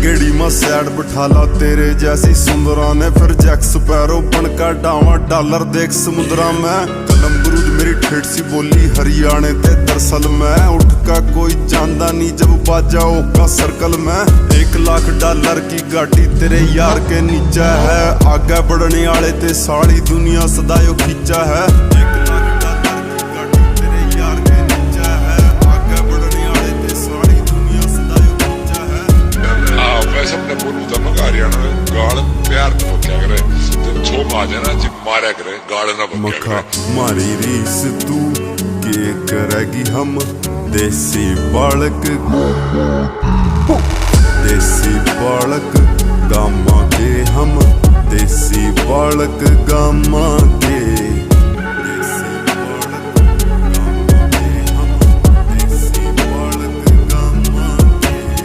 गेड़ी में सैड बिठा ला तेरे जैसी सुंदरा ने, फिर जैक स्पैरो बनकर डावा डॉलर देख समुद्रा में। कलम बरूद मेरी ठेठ सी बोली हरियाणे ते, दरअसल मैं उठ का कोई जानदा नहीं जब बाजाओ का सर्कल में। 1 लाख डॉलर की गाड़ी तेरे यार के नीचे है, आगे बढ़ने वाले ते सारी दुनिया सदायो खींचा है। 1 लाख डॉलर की गाड़ी तेरे यार के नीचे है, आगे बढ़ने वाले ते सारी दुनिया सदायो खींचा है। वैसे अपने बोलू तो मगर हरियाणा में गाड़ प्यार तो क्या करे, जब छो मारे ना जिप मारा करे गाड़ ना बक्या करे। मारी रीस तू के करेगी हम देसी बालक, देसी बालक गामा के हम, देसी बालक गामा के।